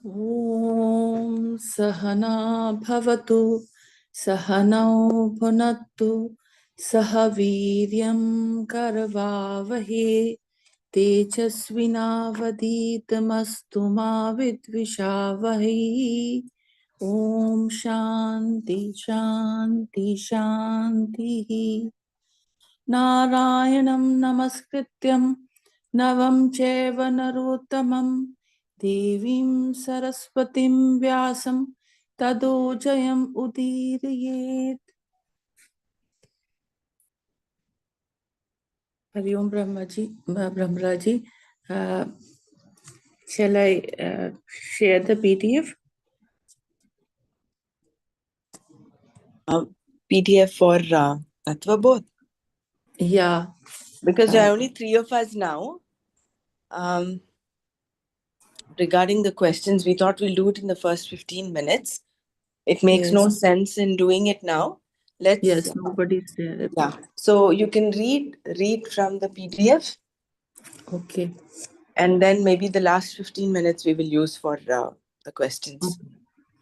Om Sahana Bhavatu Sahanau Bhunattu Sahaviryam Karavavahe Tejasvinavaditamastu ma vidvishavahe. Om Shanti Shanti Shanti. Narayanam Namaskrityam Navam Cheva Narottamam Devim Saraswatim Vyasam Tado Jayam Udirayet. Hari Om Brahmaraji. Shall I share the PDF? PDF for Tattva both? Yeah. Because there are only 3 of us now. Regarding the questions, we thought we'll do it in the first 15 minutes. It makes no sense in doing it now. Yes, nobody's there. Yeah. So you can read from the PDF. Okay. And then maybe the last 15 minutes we will use for the questions.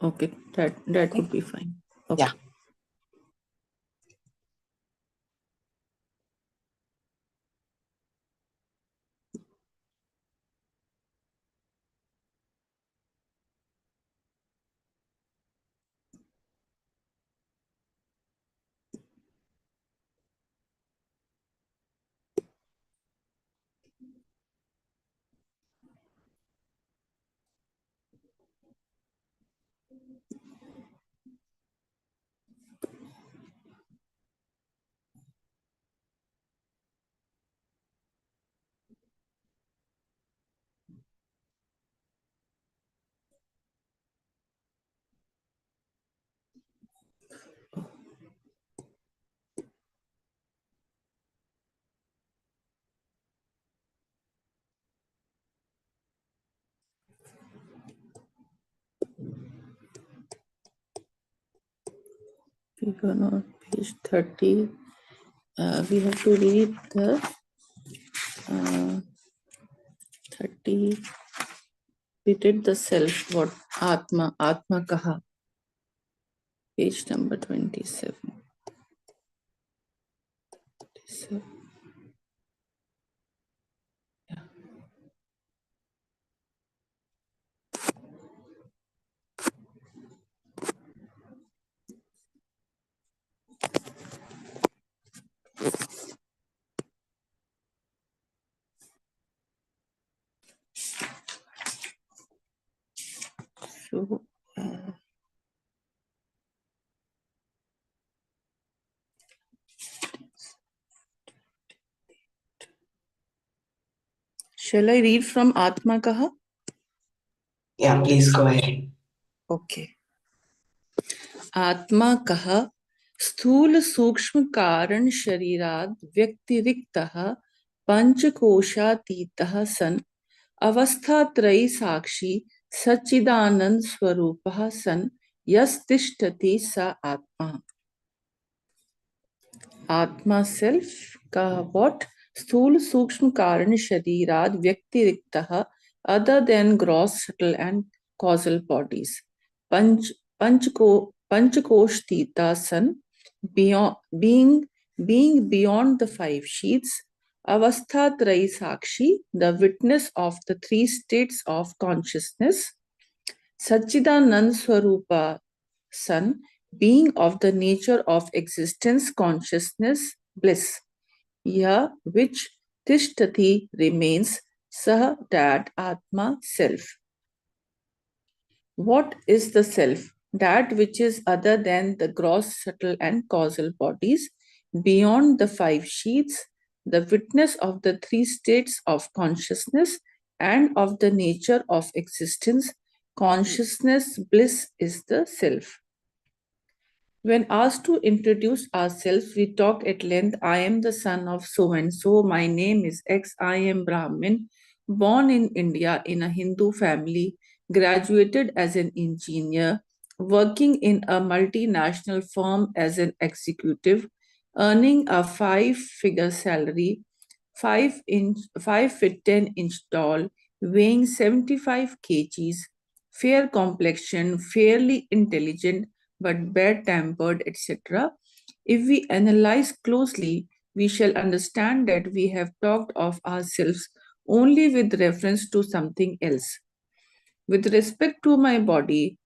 Okay. That would be fine. Okay. Yeah. We go on page 30. We have to read the 30. We did the self, what Atma Kaha. Page number 27. Yeah. So, shall I read from Atma Kaha? Yeah, please go ahead. Okay. आत्मा कह स्थूल सूक्ष्म कारण शरीराद व्यक्तिरिक्तः पंचकोशातीतः सन् अवस्थात्रयी साक्षी सच्चिदानंद स्वरूपः सन् यस्तिष्ठति स आत्मा. आत्मा सेल्फ का what स्थूल सूक्ष्म कारण शरीराद व्यक्तिरिक्तः other than gross subtle and causal bodies panchakoshtita san beyond being beyond the 5 sheets avasthatrayi sakshi the witness of the 3 states of consciousness Satchidanand Swarupa Son, being of the nature of existence, consciousness, bliss. Yah, which Tishtati remains, Sah, that Atma, self. What is the self? That which is other than the gross, subtle, and causal bodies, beyond the 5 sheets, the witness of the 3 states of consciousness and of the nature of existence, consciousness, bliss is the self. When asked to introduce ourselves, we talk at length. I am the son of so and so. My name is X. I am Brahmin, born in India in a Hindu family, graduated as an engineer, working in a multinational firm as an executive, earning a 5-figure salary, 5 feet 10 inch tall, weighing 75 kgs, fair complexion, fairly intelligent but bad-tempered, etc. If we analyze closely, we shall understand that we have talked of ourselves only with reference to something else. With respect to my body,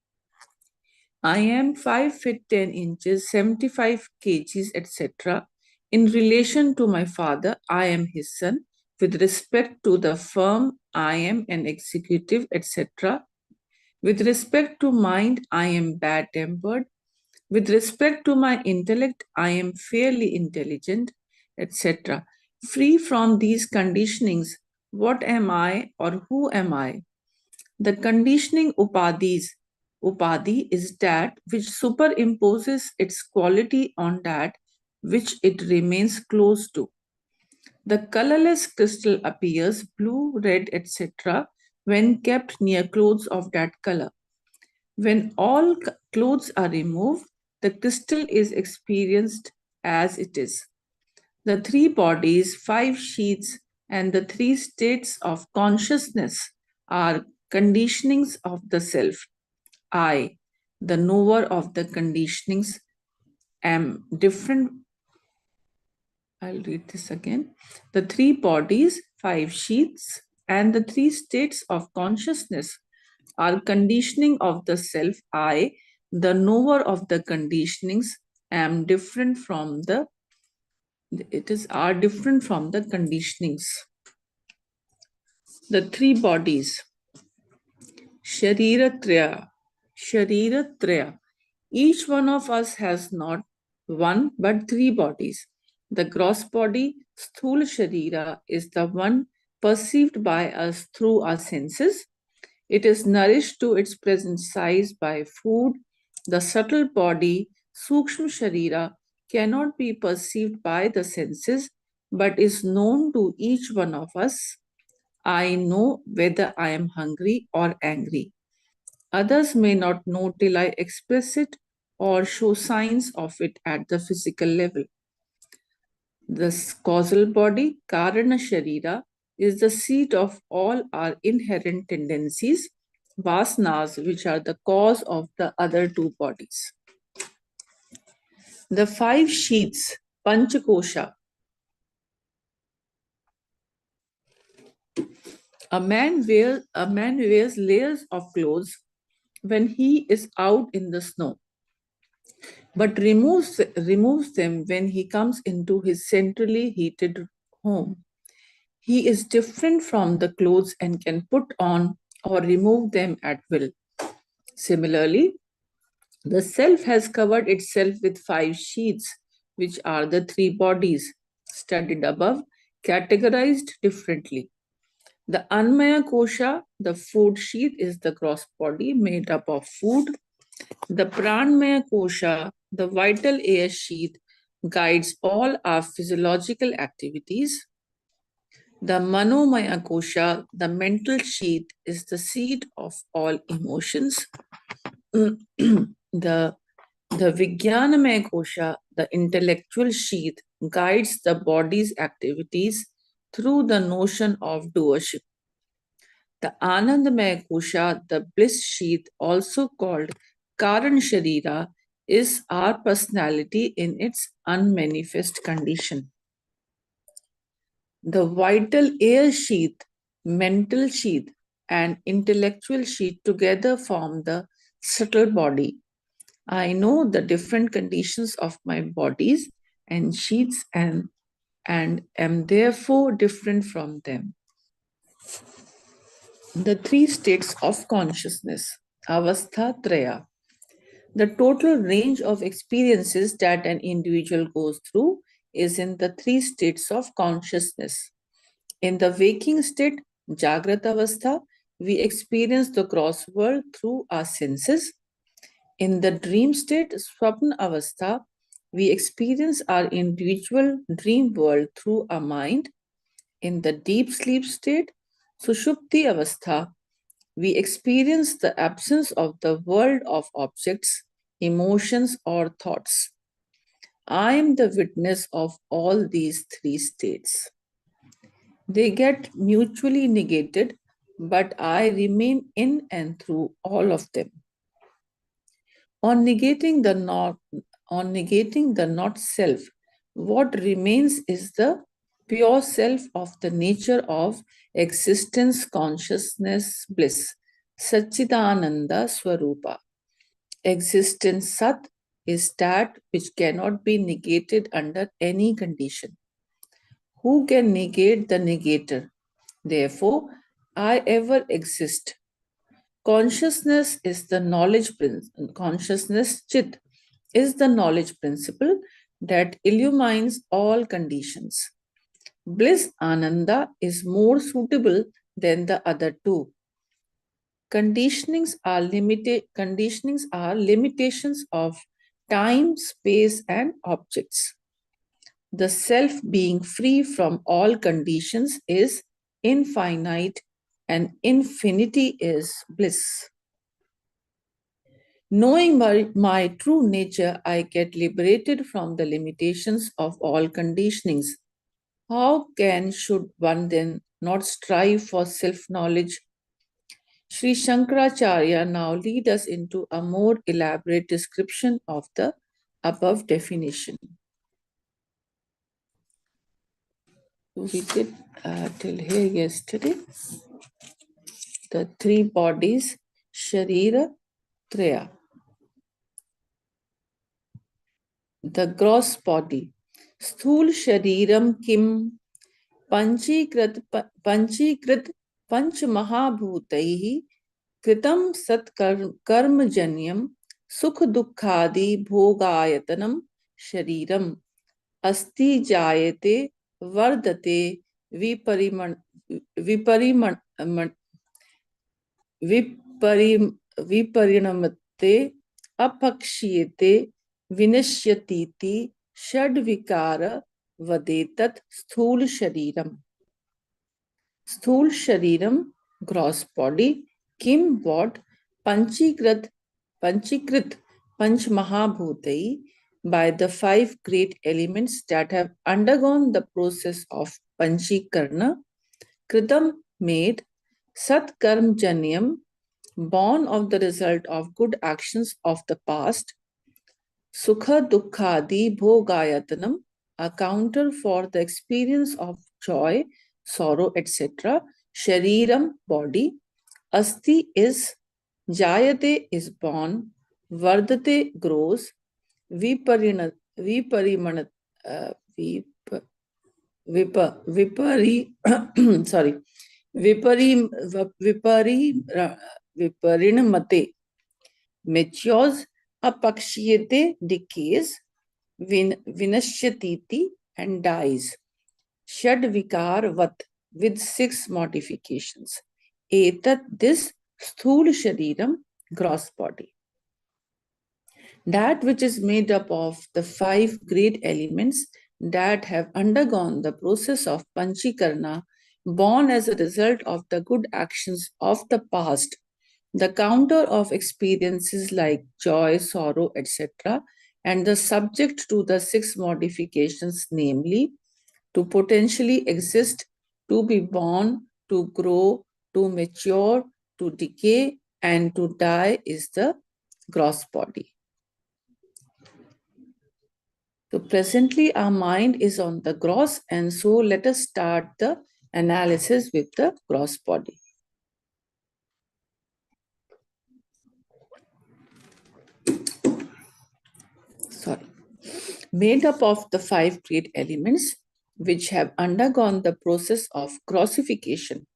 I am 5 feet 10 inches, 75 kgs, etc. In relation to my father, I am his son. With respect to the firm, I am an executive, etc. With respect to mind, I am bad tempered. With respect to my intellect, I am fairly intelligent, etc. Free from these conditionings, what am I or who am I? The conditioning upadhi is that which superimposes its quality on that which it remains close to. The colorless crystal appears blue, red, etc. when kept near clothes of that color. When all clothes are removed, the crystal is experienced as it is. The three bodies, five sheets, and the three states of consciousness are conditionings of the self. I, the knower of the conditionings, am different. I'll read this again. The three bodies, five sheets, and the three states of consciousness are conditioning of the self. I, the knower of the conditionings, am different from the are different from the conditionings. The three bodies, Shariratraya. Shariratraya. Each one of us has not one but three bodies. The gross body, Sthula Sharira, is the one perceived by us through our senses. It is nourished to its present size by food. The subtle body, Sukshma Sharira, cannot be perceived by the senses but is known to each one of us. I know whether I am hungry or angry. Others may not know till I express it or show signs of it at the physical level. The causal body, Karana Sharira, is the seat of all our inherent tendencies, vasanas, which are the cause of the other two bodies. The five sheaths, Panchakosha. A man wears layers of clothes when he is out in the snow, but removes them when he comes into his centrally heated home. He is different from the clothes and can put on or remove them at will. Similarly, the self has covered itself with five sheets, which are the three bodies, studied above, categorized differently. The Anmaya Kosha, the food sheath, is the gross body made up of food. The Pranmaya Kosha, the vital air sheath, guides all our physiological activities. The Manomaya Kosha, the mental sheath, is the seat of all emotions. the Vijnanamaya Kosha, the intellectual sheath, guides the body's activities through the notion of doership. The Anandamaya Kosha, the bliss sheath, also called Karan Sharira, is our personality in its unmanifest condition. The vital air sheath, mental sheath, and intellectual sheath together form the subtle body. I know the different conditions of my bodies and sheaths and am therefore different from them. The three states of consciousness, Avastha Traya. The total range of experiences that an individual goes through is in the three states of consciousness. In the waking state, Jagrata Avastha, we experience the gross world through our senses. In the dream state, Swapna Avastha, we experience our individual dream world through our mind. In the deep sleep state, Sushupti Avastha, we experience the absence of the world of objects, emotions, or thoughts. I am the witness of all these three states. They get mutually negated but I remain in and through all of them. On negating the not self, what remains is the pure self of the nature of existence, consciousness, bliss, Satchidananda Swarupa. Existence Sat is that which cannot be negated under any condition. Who can negate the negator? Therefore, I ever exist. Consciousness is the knowledge principle. Consciousness, Chit, is the knowledge principle that illumines all conditions. Bliss Ananda is more suitable than the other two. Conditionings are limitations of time, space, and objects. The self being free from all conditions is infinite, and infinity is bliss. Knowing my true nature, I get liberated from the limitations of all conditionings. Should one then not strive for self knowledge? Sri Shankaracharya now lead us into a more elaborate description of the above definition. We did till here yesterday. The three bodies, Sharira Traya. The gross body. Sthul Shariram Kim Panchikrit Panch Mahabhutaihi Kritam Satkarmajanyam Sukh Dukkhadi Bhogayatanam Shariram Asti Jayate Vardate Vipariman विपरिणमते अपक्षीयते विनश्यतीति षड्विकार वदेतत् स्थूल शरीरम gross body kim what panchikrit panch mahabhutai by the five great elements that have undergone the process of panchikarna kritam made sat karm janyam born of the result of good actions of the past, Sukha Dukkhadi Bhogayatanam, a counter for the experience of joy, sorrow, etc. Shariram, body. Asti is, Jayate is born, Vardate grows, Viparimanat, Viparimanat, Vip, Vipari, sorry, Viparinamate matures, apakshiyate decays, vinashyatiti and dies. Shad vikar vat with six modifications. Etat this sthul shariram gross body. That which is made up of the five great elements that have undergone the process of panchikarna, born as a result of the good actions of the past, the counter of experiences like joy, sorrow, etc., and the subject to the six modifications, namely, to potentially exist, to be born, to grow, to mature, to decay, and to die is the gross body. So presently our mind is on the gross, and so let us start the analysis with the gross body. Sorry. Made up of the five great elements which have undergone the process of grossification.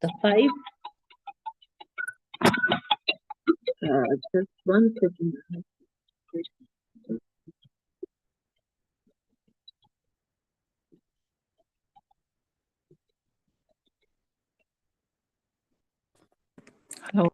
The five, just one second. Hello.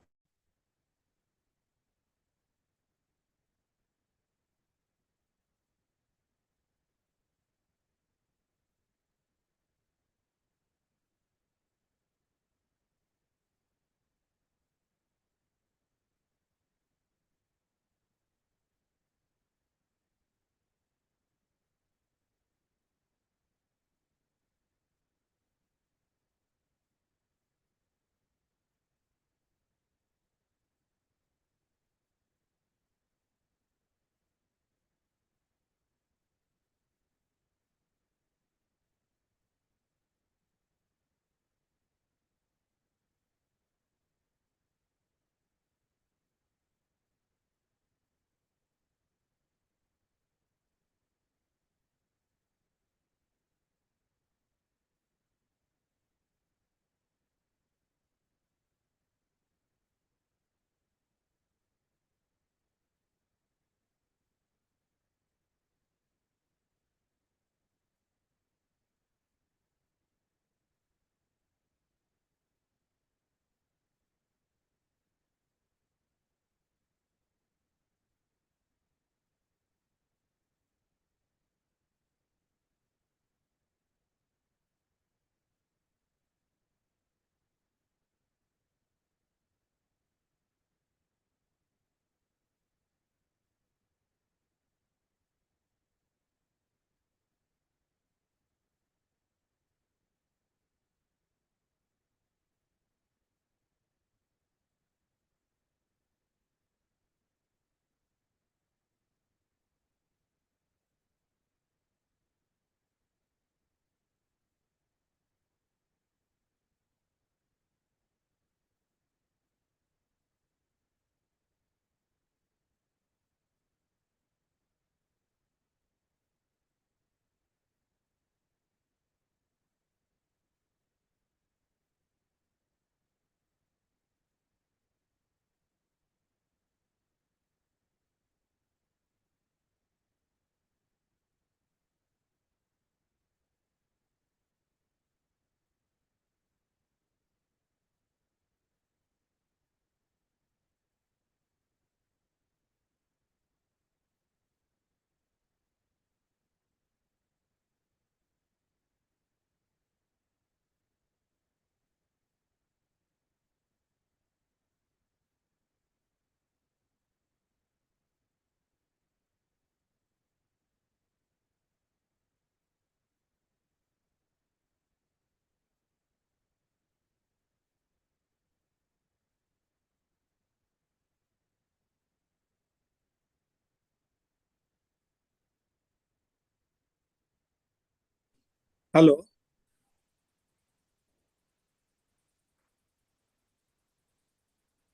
Hello.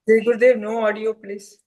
Jai Gurudev, no audio, please.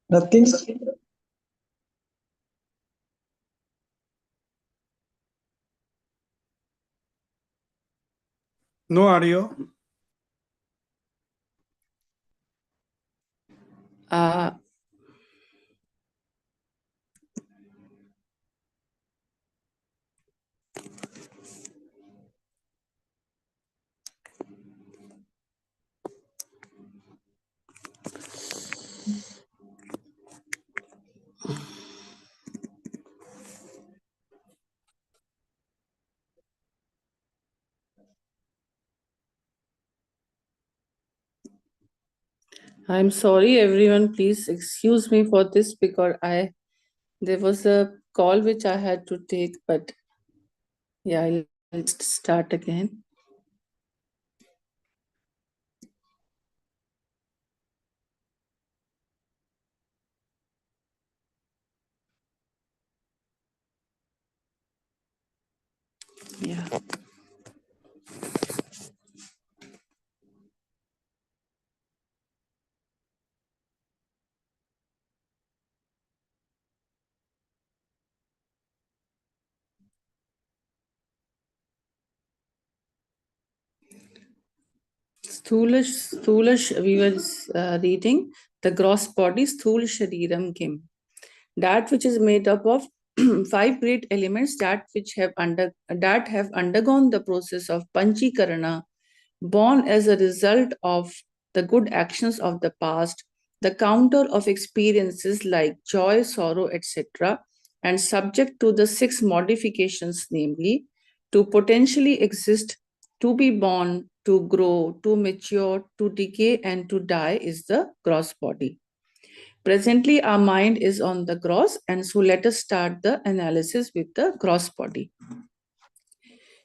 Nothing. No audio. Uh, I'm sorry, everyone. Please excuse me for this because there was a call which I had to take, but yeah, I'll just start again. Yeah. We were reading the gross body, Sthula Shariram Kim. That which is made up of five great elements that have undergone the process of Panchikarana, born as a result of the good actions of the past, the counter of experiences like joy, sorrow, etc., and subject to the six modifications, namely, to potentially exist, to be born, to grow, to mature, to decay, and to die is the gross body. Presently, our mind is on the gross, and so let us start the analysis with the gross body.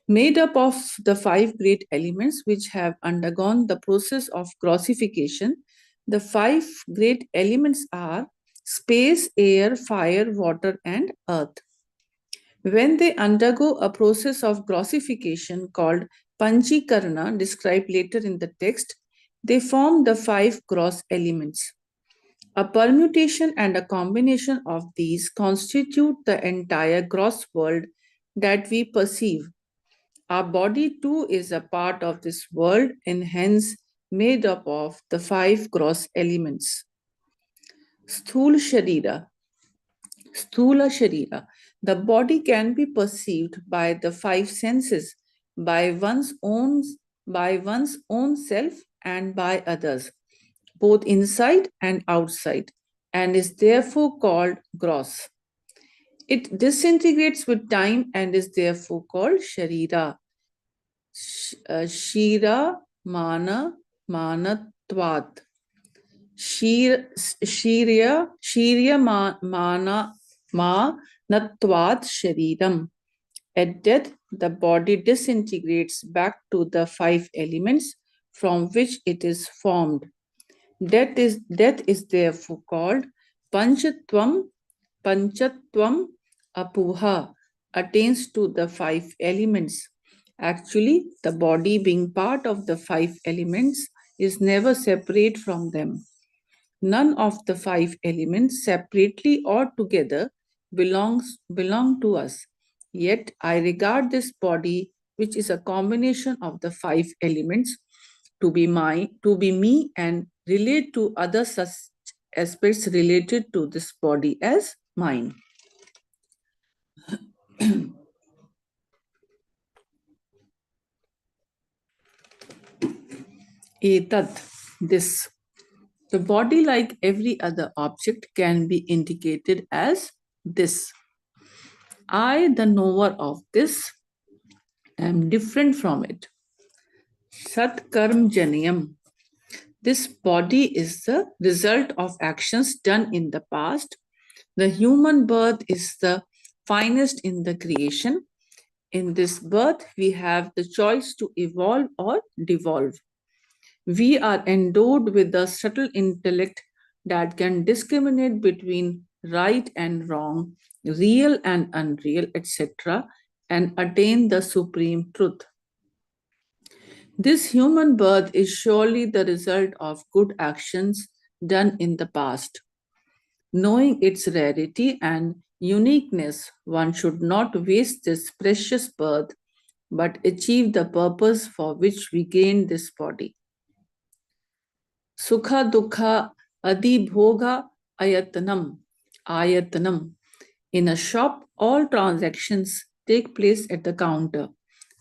Made up of the five great elements which have undergone the process of grossification, the five great elements are space, air, fire, water, and earth. When they undergo a process of grossification called Panchikarana, described later in the text, they form the 5 gross elements. A permutation and a combination of these constitute the entire gross world that we perceive. Our body too is a part of this world and hence made up of the 5 gross elements. Sthula Sharira. The body can be perceived by the 5 senses, by one's own self and by others, both inside and outside, and is therefore called gross. It disintegrates with time and is therefore called Sharira. Shira Mana Manatvat. Shirya Mana Natvat Shariram. At death, the body disintegrates back to the 5 elements from which it is formed. Death is therefore called Panchatvam Apuha, attains to the 5 elements. Actually, the body being part of the 5 elements is never separate from them. None of the 5 elements, separately or together, belong to us. Yet I regard this body, which is a combination of the 5 elements, to be me, and relate to other such aspects related to this body as mine. Etat, this. The body, like every other object, can be indicated as this. I, the knower of this, am different from it. Sat Karm Janiyam. This body is the result of actions done in the past. The human birth is the finest in the creation. In this birth, we have the choice to evolve or devolve. We are endowed with the subtle intellect that can discriminate between right and wrong, real and unreal, etc., and attain the supreme truth. This human birth is surely the result of good actions done in the past. Knowing its rarity and uniqueness, one should not waste this precious birth, but achieve the purpose for which we gain this body. Sukha Dukha Adibhoga Ayatanam. In a shop, all transactions take place at the counter.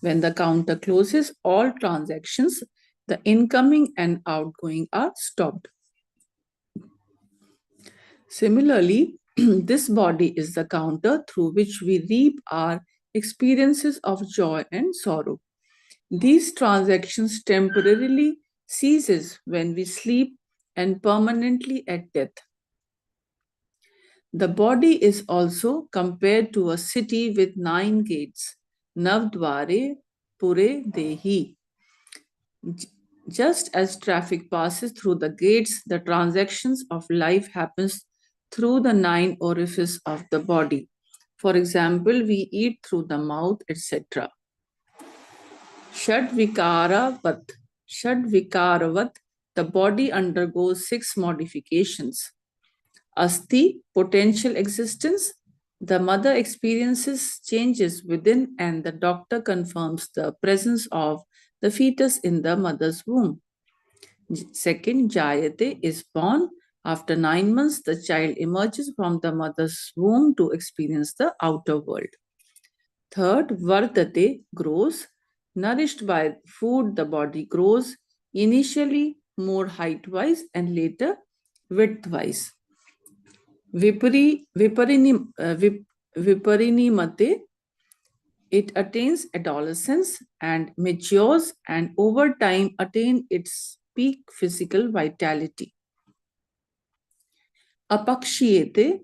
When the counter closes, all transactions, the incoming and outgoing, are stopped. Similarly, this body is the counter through which we reap our experiences of joy and sorrow. These transactions temporarily ceases when we sleep and permanently at death. The body is also compared to a city with 9 gates, Navdware Pure Dehi. Just as traffic passes through the gates, the transactions of life happens through the 9 orifices of the body. For example, we eat through the mouth, etc. Shadvikaravat, the body undergoes 6 modifications. Asti, potential existence. The mother experiences changes within and the doctor confirms the presence of the fetus in the mother's womb. Second, Jayate is born. After 9 months, the child emerges from the mother's womb to experience the outer world. Third, Vardate grows. Nourished by food, the body grows, initially more height-wise and later width-wise. Viparinimate, it attains adolescence and matures and over time attain its peak physical vitality. Apakshiyate,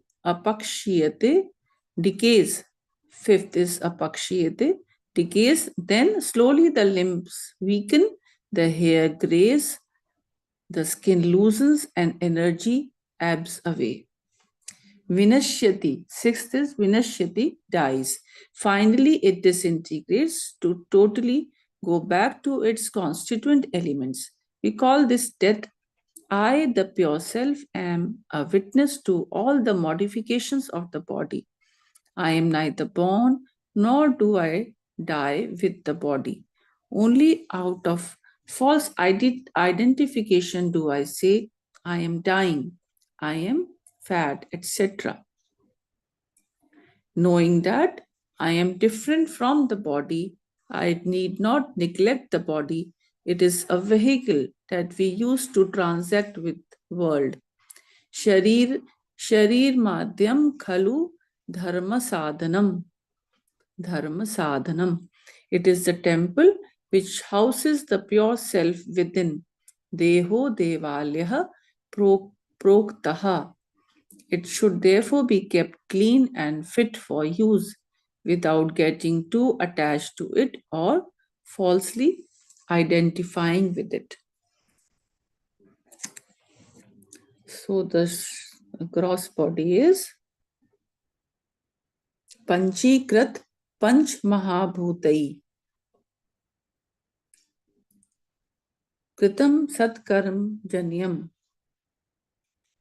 decays. Fifth is apakshiyate, decays. Then slowly the limbs weaken, the hair grays, the skin loosens and energy ebbs away. Vinashyati. Sixth is Vinashyati, dies. Finally, it disintegrates to totally go back to its constituent elements. We call this death. I, the pure self, am a witness to all the modifications of the body. I am neither born nor do I die with the body. Only out of false identification do I say, I am dying, I am fat, etc. Knowing that I am different from the body, I need not neglect the body. It is a vehicle that we use to transact with world. Sharir, sharir madhyam khalu dharma sadhanam. Dharma sadhanam. It is the temple which houses the pure self within. Deho devalyaha proktaha. It should therefore be kept clean and fit for use without getting too attached to it or falsely identifying with it. So the gross body is Panchikrat Panch Mahabhutai. Kritam Satkaram Janyam.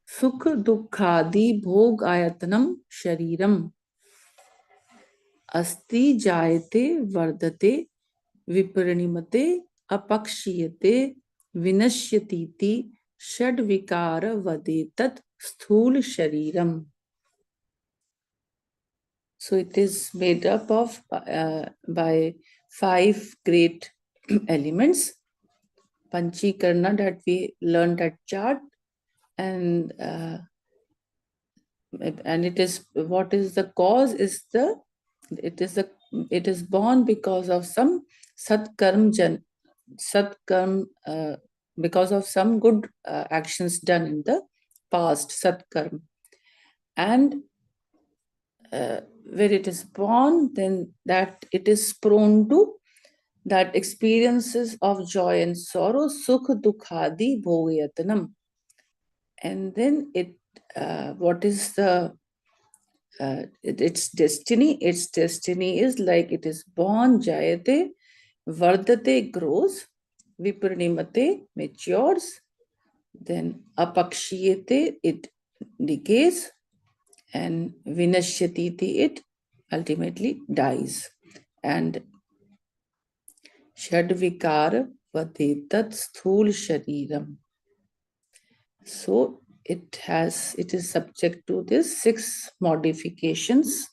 सुख दुखादि भोग आयतनम शरीरम अस्ति जायते वर्धते विपरिणमते अपक्षीयते विनश्यतीति षड विकार वदेतत् स्थूल शरीरम. So it is made up of by 5 great elements. Panchikarna that we learned at chart, and it is what is the cause is it is born because of some satkarm because of some good actions done in the past, satkarm, and where it is born, then that it is prone to that experiences of joy and sorrow, sukh dukhadi bhogayatanam. And then it what is the its destiny? Its destiny is like it is born, jayate, vardate, grows, viparinimate, matures, then apakshiyate, it decays, and vinashyatiti, it ultimately dies. And shadvikar vadetat sthul shariram. So it is subject to this 6 modifications.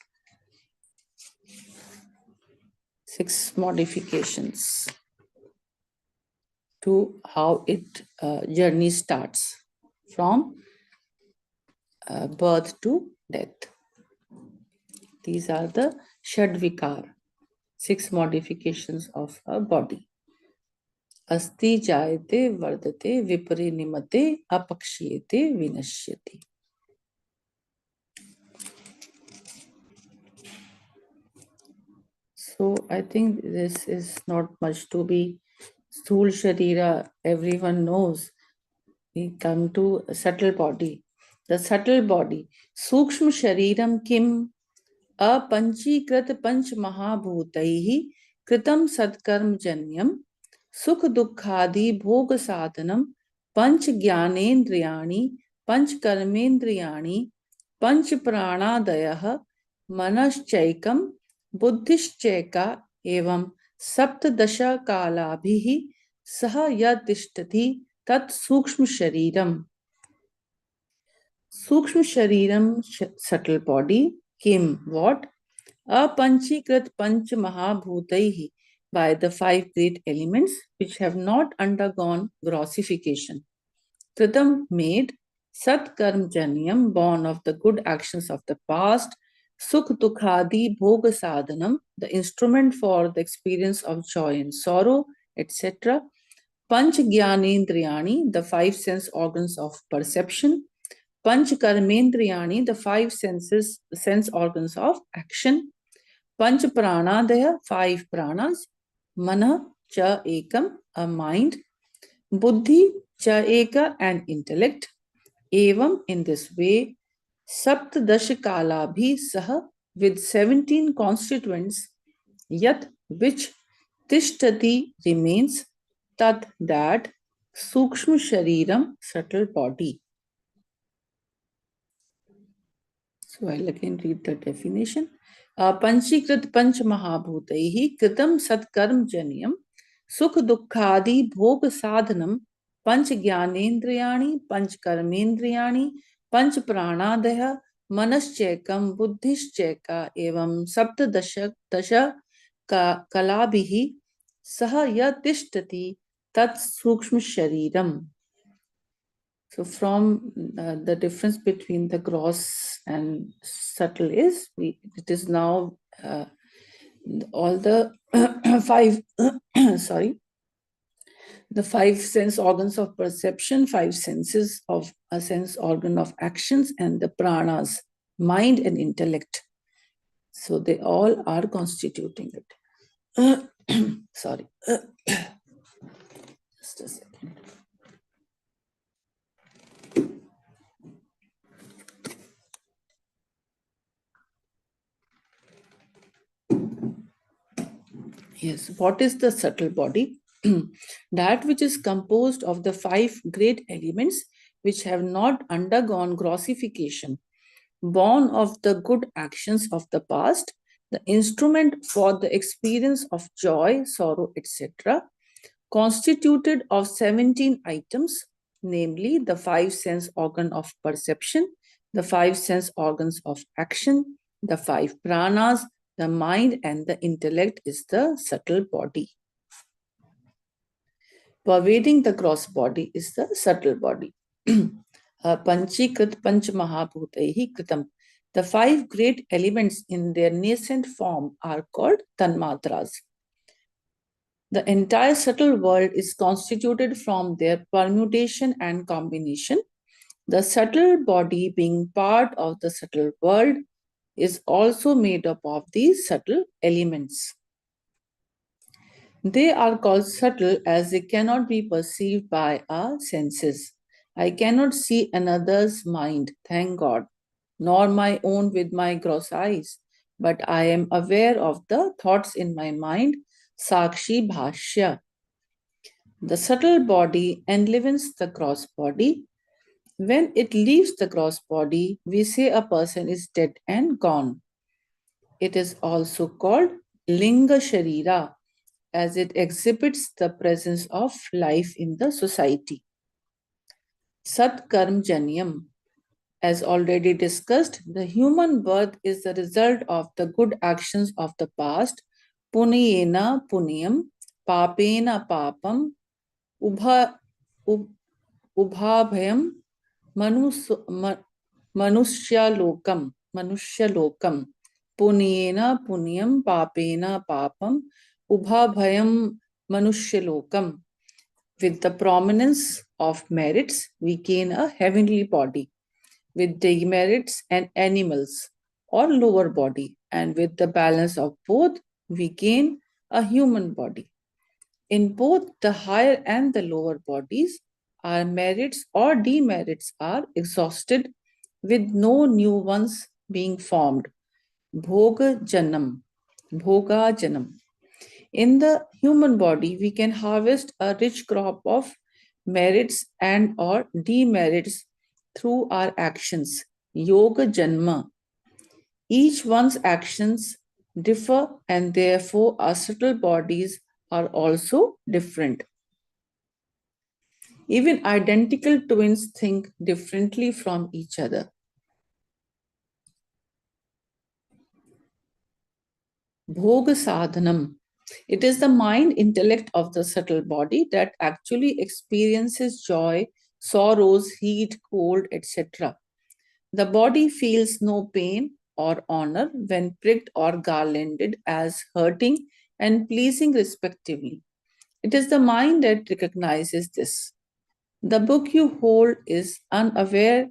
6 modifications to how it journey starts from birth to death. These are the Shadvikar, 6 modifications of a body. Asti jayate vardate viparinimate apakshiyate vinashyati. So I think this is not much to be. Sthul Sharira, everyone knows. We come to a subtle body. The subtle body. Sukshma Shariram Kim Apanchikrat Panch Mahabhutaihi Kritam Satkarm Janyam Sukh Dukhadi Bhoga Sadhanam Panch Jnanendriyani Panch Karmendriyani Panch Pranadayah Manaschaikam बुद्धिश्चैका एवं सप्तदश कालाभिः सह यतिष्ठति तत् सूक्ष्म शरीरम. सूक्ष्म शरीरम, subtle body, kim, what? Apanchikrit panch mahabhutaihi, by the 5 great elements which have not undergone grossification. Kritam, made, sat karm janyam, born of the good actions of the past, Sukh dukhadi bhoga sadhanam, the instrument for the experience of joy and sorrow, etc. Panch jnanendriyani, the 5 sense organs of perception. Panch karmendriyani, the 5 sense organs of action. Panch pranadaya, 5 pranas. Mana cha ekam, a mind. Buddhi cha eka, an intellect. Evam, in this way. Saptadash Kalabhi Saha with 17 constituents, Yat which Tishtati remains, Tat that, Sukshma Shariram subtle body. So I'll again read the definition. Panchikrit Panch Mahabhutaihi Kritam Satkarm Janyam Sukh Dukkhadi Bhog Sadhanam Panch Jnanendriyani Panch Karmendriyani Panch Pranadaya Manaschekam Buddhischeka Evam Saptadasha Dasha Kalabhihi Saha Yatishtati Tat Sukshma Shariram. So from the difference between the gross and subtle is, it is now all the five, sorry, the five sense organs of perception, five senses of a sense organ of actions, and the pranas, mind and intellect. So they all are constituting it. Sorry. Just a second. Yes, what is the subtle body? That which is composed of the five great elements which have not undergone grossification, born of the good actions of the past, the instrument for the experience of joy, sorrow, etc., constituted of 17 items, namely the five sense organ of perception, the five sense organs of action, the five pranas, the mind and the intellect is the subtle body. Pervading the gross body is the subtle body. Panchikrit Panch Mahabhutaihi Kritam. The five great elements in their nascent form are called tanmatras. The entire subtle world is constituted from their permutation and combination. The subtle body, being part of the subtle world, is also made up of these subtle elements. They are called subtle as they cannot be perceived by our senses. I cannot see another's mind, thank God, nor my own with my gross eyes, but I am aware of the thoughts in my mind, Sakshi Bhashya. The subtle body enlivens the gross body. When it leaves the gross body, we say a person is dead and gone. It is also called Linga Sharira, as it exhibits the presence of life in the society. Sat Karm Janyam. As already discussed, the human birth is the result of the good actions of the past. Punyena punyam, papena papam, ubhabhayam manushya lokam. Punyena punyam, papena papam, ubhabhayam manushya lokam. With the prominence of merits, we gain a heavenly body. With demerits and animals or lower body, and with the balance of both, we gain a human body. In both the higher and the lower bodies, our merits or demerits are exhausted with no new ones being formed. Bhoga Janam. Bhoga Janam. In the human body, we can harvest a rich crop of merits and or demerits through our actions. Yoga Janma. Each one's actions differ and therefore our subtle bodies are also different. Even identical twins think differently from each other. Bhoga Sadhanam. It is the mind intellect of the subtle body that actually experiences joy, sorrows, heat, cold, etc. The body feels no pain or honor when pricked or garlanded as hurting and pleasing respectively. It is the mind that recognizes this. The book you hold is unaware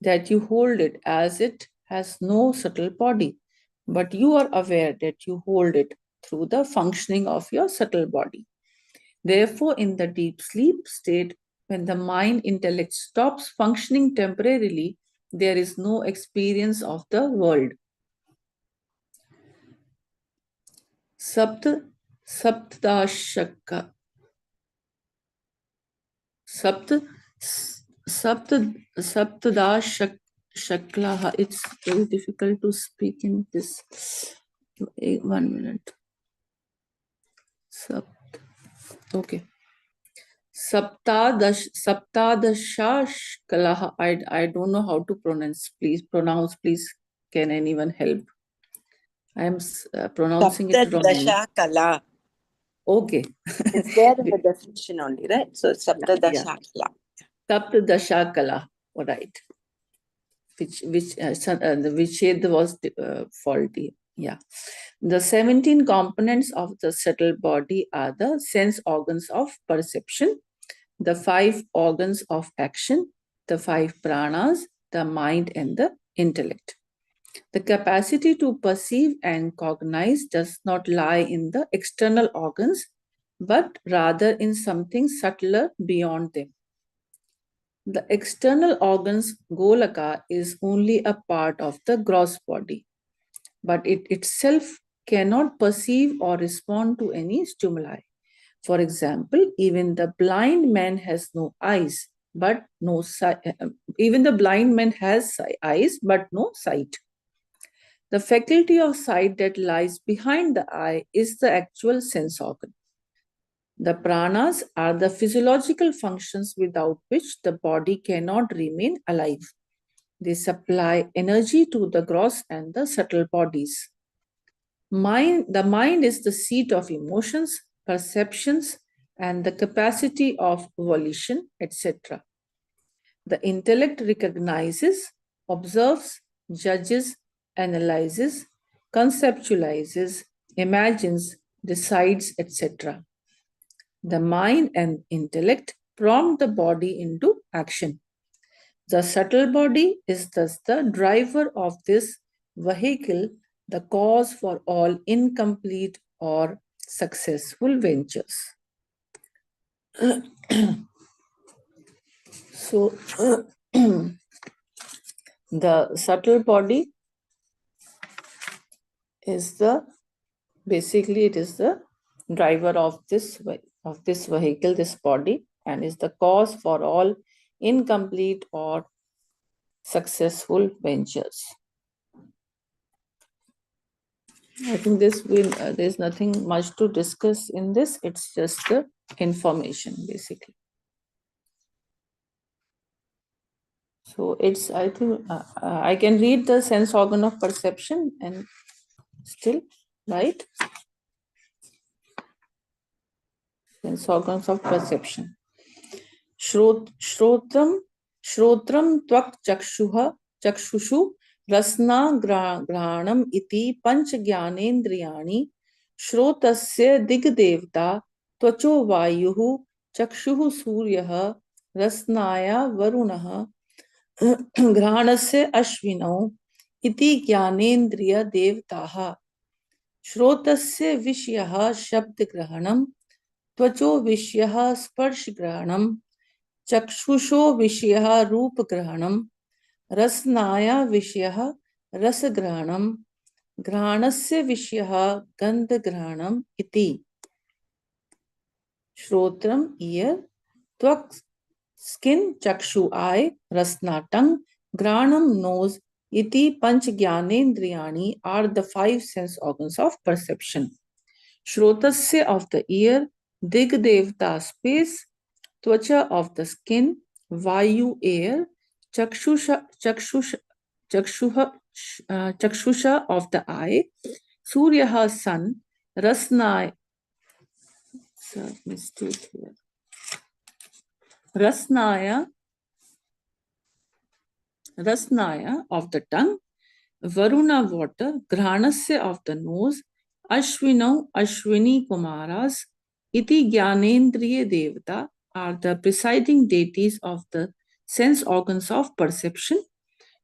that you hold it as it has no subtle body, but you are aware that you hold it through the functioning of your subtle body. Therefore, in the deep sleep state, when the mind intellect stops functioning temporarily There is no experience of the world. Saptadashaka. Saptadash It's very difficult to speak in this. 1 minute. Okay. Saptadashakalah. I don't know how to pronounce. Please. Can anyone help? I am pronouncing it wrongly. Saptadashakala. Okay. It's there in the definition only, right? So Saptadashakala. Saptadashakala. All right. The Vicheda was faulty. Yeah. The 17 components of the subtle body are the sense organs of perception, the 5 organs of action, the 5 pranas, the mind and the intellect. The capacity to perceive and cognize does not lie in the external organs, but rather in something subtler beyond them. The external organs, Golaka, is only a part of the gross body, but it itself cannot perceive or respond to any stimuli. For example, even the blind man has no eyes, but no sight. Even the blind man has eyes, but no sight. The faculty of sight that lies behind the eye is the actual sense organ. The pranas are the physiological functions without which the body cannot remain alive. They supply energy to the gross and the subtle bodies. The mind is the seat of emotions, perceptions, and the capacity of volition, etc. The intellect recognizes, observes, judges, analyzes, conceptualizes, imagines, decides, etc. The mind and intellect prompt the body into action. The subtle body is thus the driver of this vehicle, the cause for all incomplete or successful ventures. So, the subtle body is basically it is the driver of this vehicle, this body, and is the cause for all incomplete or successful ventures. I think there's nothing much to discuss in this. It's just the information basically. So it's, I think I can read the sense organ of perception and still, right? Sense organs of perception. Shrotram twak chakshushu rasna granam iti panch jnanendriyani shrotasya digdevta tvacho vayuhu chakshuhu suryah rasnaya varunah घ्राणस्य अश्विनौ इति ज्ञानेन्द्रिय देवताः श्रोतस्य विषयः शब्दग्रहणं त्वचो विषयः स्पर्शग्रहणं चक्षुषो विषयः रूपग्रहणं रसनाया विषयः रसग्रहणं घ्राणस्य विषयः गन्धग्रहणम् इति श्रोत्रम ear, त्वक skin, chakshu eye, rasna tongue, granam nose, iti panch jnanendriyani are the 5 sense organs of perception. Shrotasya of the ear, digdevta space, tvacha of the skin, vayu air, chakshusha of the eye, suryaha sun, rasna mistake here. Rasnaya of the tongue, Varuna water, Granasya of the nose, Ashwinau Ashwini Kumaras, Iti Jnanendriya Devata are the presiding deities of the sense organs of perception,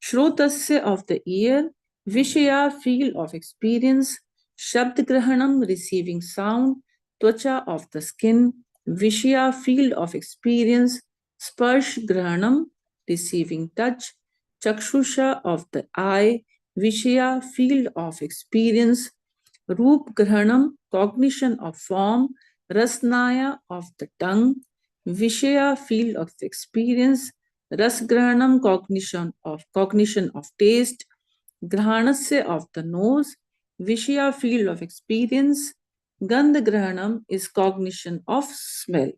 Shrotasya of the ear, Vishaya field of experience, Shabdgrahanam receiving sound, Tvacha of the skin, Vishaya field of experience, Sparsh Grahanam receiving touch, Chakshusha of the eye, Vishaya, field of experience, Roop Grahanam, cognition of form, Rasnaya of the tongue, Vishaya, field of experience, Rasgrahanam, cognition of taste, Grahanasya of the nose, Vishaya, field of experience, Gandhagrahanam is cognition of smell.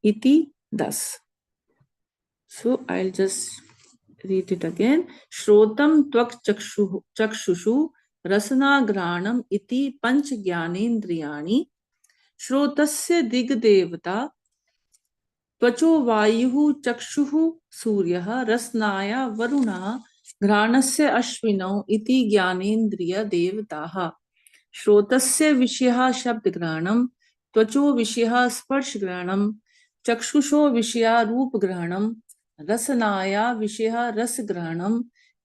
Iti thus. So I'll just read it again. Shrotam tvak chakshushu rasana granam iti panch jnanendriyani shrotasya digdevata त्वचो वायुः चक्षुः सूर्यः रसनाया वरुणः घ्राणस्य अश्विनौ इति ज्ञानेन्द्रिय देवताः श्रोतस्य विषयः शब्दग्रहणं त्वचो विषयः स्पर्शग्रहणं चक्षुषो विषयः रूपग्रहणं रसनाया विषयः रसग्रहणं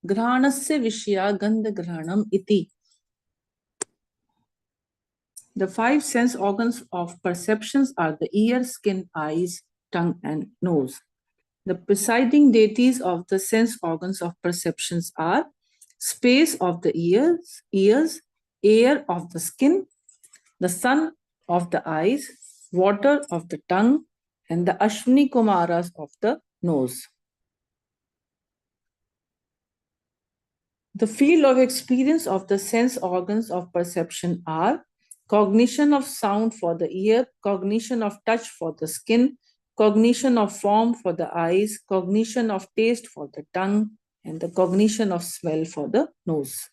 घ्राणस्य विषयः गन्धग्रहणम् इति. The five sense organs of perceptions are the ear, skin, eyes, tongue, and nose. The presiding deities of the sense organs of perceptions are space of the ears, air of the skin, the sun of the eyes, water of the tongue, and the Ashwini Kumaras of the nose. The field of experience of the sense organs of perception are cognition of sound for the ear, cognition of touch for the skin, cognition of form for the eyes, cognition of taste for the tongue, and the cognition of smell for the nose.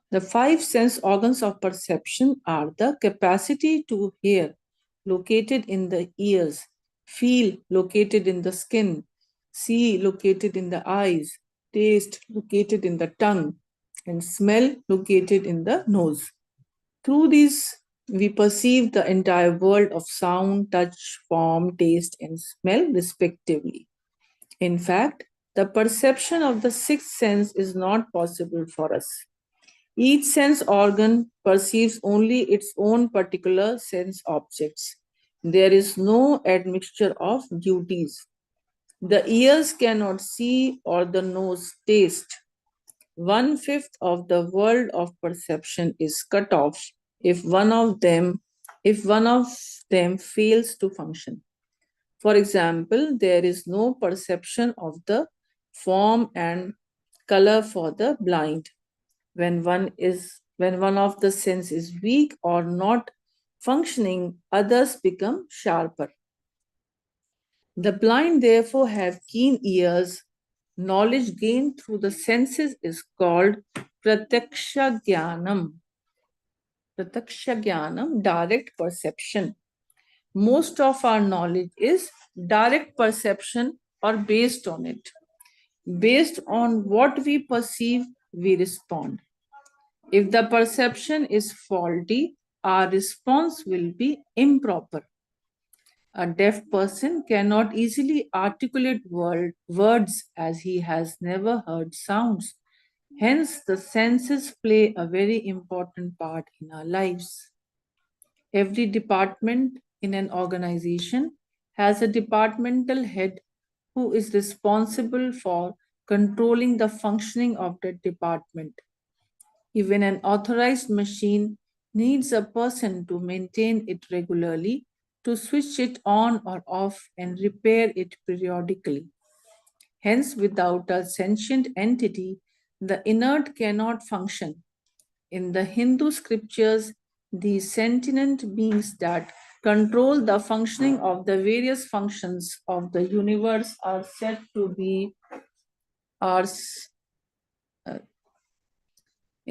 The five sense organs of perception are the capacity to hear, located in the ears, feel, located in the skin, see, located in the eyes, taste, located in the tongue, and smell, located in the nose. Through these, we perceive the entire world of sound, touch, form, taste, and smell, respectively. In fact, the perception of the sixth sense is not possible for us. Each sense organ perceives only its own particular sense objects. There is no admixture of duties. The ears cannot see or the nose taste. 1/5 of the world of perception is cut off if one of them fails to function. For example, there is no perception of the form and color for the blind. When one of the sense is weak or not functioning, others become sharper. The blind therefore have keen ears. Knowledge gained through the senses is called pratyaksha jnanam. Pratyaksha jnanam, direct perception. Most of our knowledge is direct perception or based on it. Based on what we perceive, we respond. If the perception is faulty, our response will be improper. A deaf person cannot easily articulate words as he has never heard sounds. Hence, the senses play a very important part in our lives. Every department in an organization has a departmental head who is responsible for controlling the functioning of the department. Even an authorized machine needs a person to maintain it regularly, to switch it on or off and repair it periodically. Hence, without a sentient entity, the inert cannot function. In the Hindu scriptures, the sentient beings that control the functioning of the various functions of the universe are said to be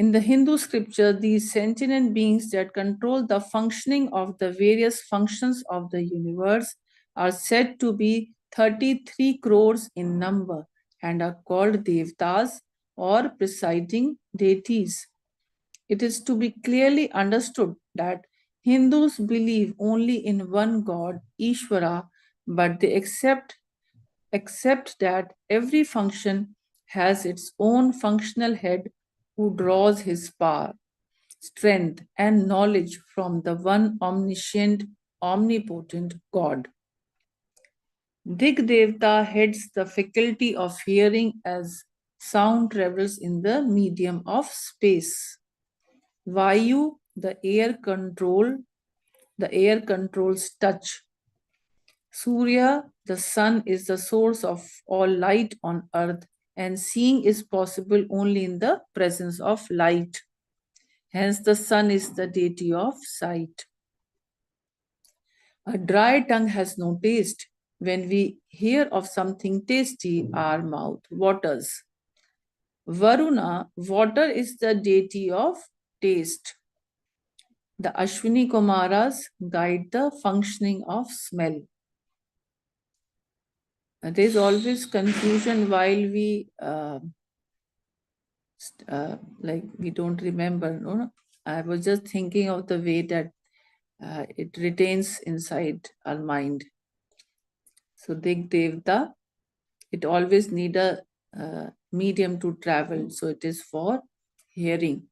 in the Hindu scripture, these sentient beings that control the functioning of the various functions of the universe are said to be 33 crores in number and are called devtas or presiding deities. It is to be clearly understood that Hindus believe only in one God, Ishvara, but they accept that every function has its own functional head who draws his power, strength, and knowledge from the one omniscient, omnipotent God. Dig Devta heads the faculty of hearing as sound travels in the medium of space. Vayu, the air controls touch. Surya, the sun, is the source of all light on earth, and seeing is possible only in the presence of light. Hence, the sun is the deity of sight. A dry tongue has no taste. When we hear of something tasty, our mouth waters. Varuna, water is the deity of taste. The Ashwini Kumaras guide the functioning of smell. There is always confusion while we we don't remember. No? I was just thinking of the way that it retains inside our mind. So Dig Devta, it always need a medium to travel. So it is for hearing.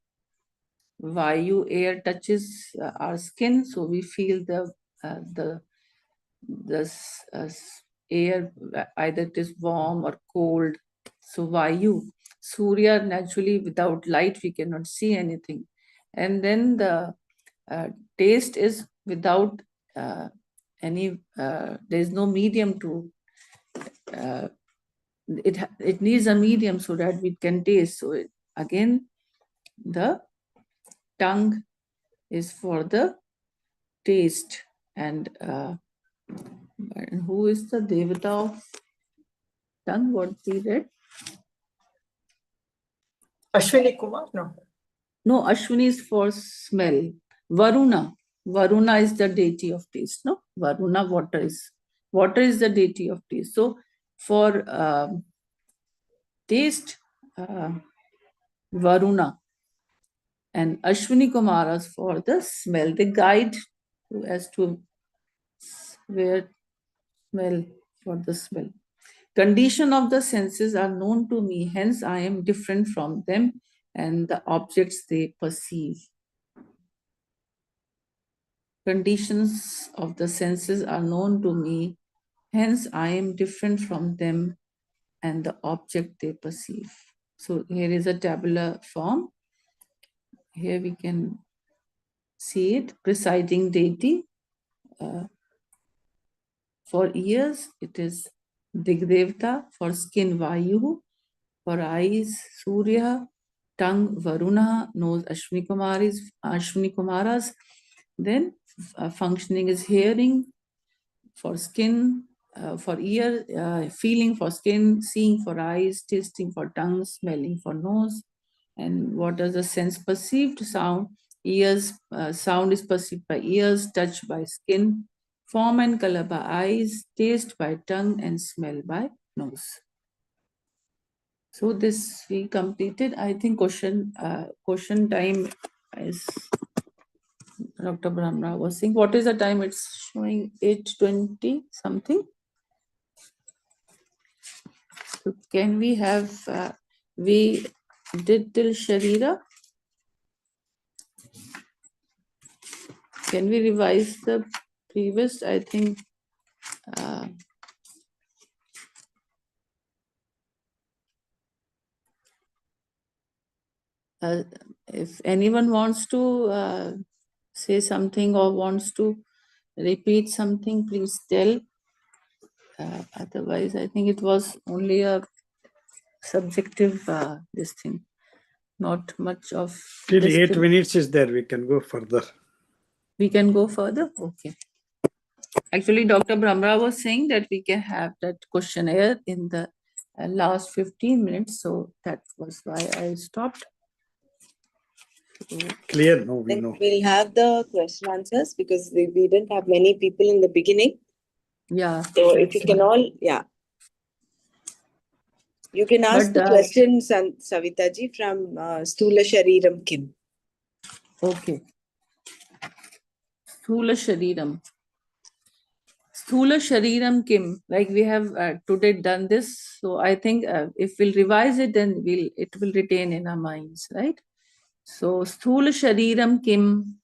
Vayu, air touches our skin, so we feel the air, either it is warm or cold. So Vayu. Surya, naturally, without light, we cannot see anything. And then the taste is without there is no medium to, it needs a medium so that we can taste. So again, the tongue is for the taste. And who is the Devata of tongue? What we read? Ashwini Kumar? No. No, Ashwini is for smell. Varuna. Varuna is the deity of taste. No, Varuna, water is the deity of taste. So for taste, Varuna, and Ashwini Kumaras for the smell. They guide as to where smell, for the smell. Condition of the senses are known to me, hence I am different from them and the objects they perceive. Conditions of the senses are known to me, hence I am different from them and the object they perceive. So here is a tabular form. Here we can see it, presiding deity. For ears, it is Digdevta. For skin, Vayu. For eyes, Surya. Tongue, Varuna. Nose, Ashwini Kumaras. Then functioning is hearing. For skin, for ear, feeling for skin, seeing for eyes, tasting for tongue, smelling for nose. And what does the sense perceived? Sound. Ears, sound is perceived by ears, touch by skin, form and color by eyes, taste by tongue, and smell by nose. So this we completed. I think question time is Dr. Brahma was saying. What is the time? It's showing 8:20 something. So can we have? We did till Sharira. Can we revise the previous? I think. If anyone wants to say something or wants to repeat something, please tell. Otherwise, I think it was only a subjective this thing, not much of. Till 8 minutes is there. We can go further. We can go further. Okay. Actually, Dr. Brahma was saying that we can have that questionnaire in the last 15 minutes. So that was why I stopped. Clear? No, we know. We'll have the question answers because we didn't have many people in the beginning. Yeah. So if you can all, yeah. You can ask the questions, Savitaji, from Stula Shariram Kim. Okay. Stula Shariram. Stula Shariram Kim. Like we have today done this. So I think if we'll revise it, then it will retain in our minds, right? So Stula Shariram Kim.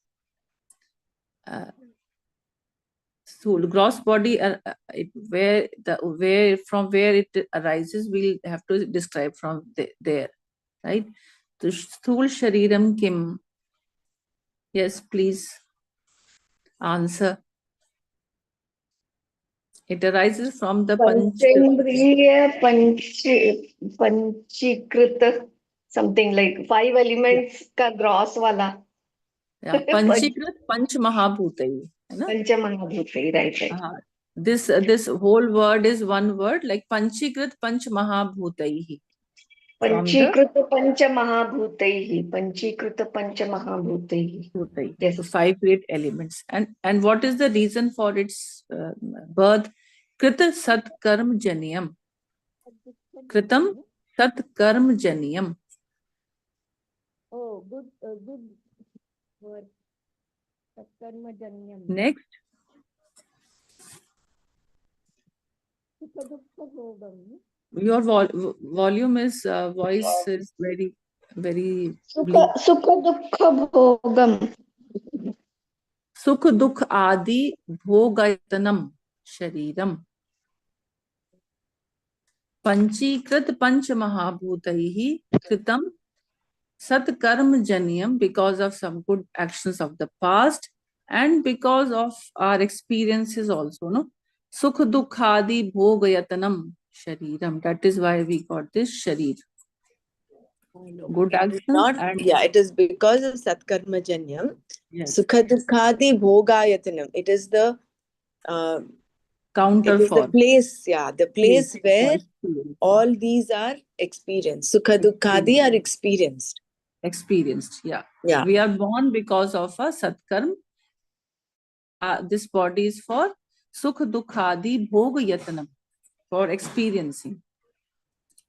Sthul, gross body, from where it arises, we'll have to describe from there, right? So sthul shariram kim? Yes, please answer. It arises from the Panchendriya Panchikrit, something like 5 elements ka gross wala. Yeah, Panchikrit Panch Mahabhutai. Panchamahabhutai, right. This whole word is one word, like Panchikrit Panch Mahabhutai. Panchikrita Panchamahabhutai. Panchikrita Panchamahabhutai. Yes. So 5 great elements. And what is the reason for its birth? Krita Sat Karm Janiyam. Kritam Sat Karm Janiyam. Oh, good word. Satkarma Janyam. Next. Your volume is voice is very, very bleak. Sukha Dukha Bhogam. Sukh Dukh Adi Bhogayatanam Shariram. Panchikrit Panch Mahabhutaihi Kritam Sat Karm Janiyam, because of some good actions of the past and because of our experiences also, no? Sukh Dukhadi Bhogayatanam Shariram. That is why we got this Sharir. Good actions. It is because of Satkarma Janyam. Yes. Sukha Dukhadi Bhogayatanam. It is the counter it is for the place, the place where all these are experienced. Sukha Dukhadi are experienced. Yeah. We are born because of a Satkarm. This body is for Sukh Dukhadi Bhogayatanam, for experiencing.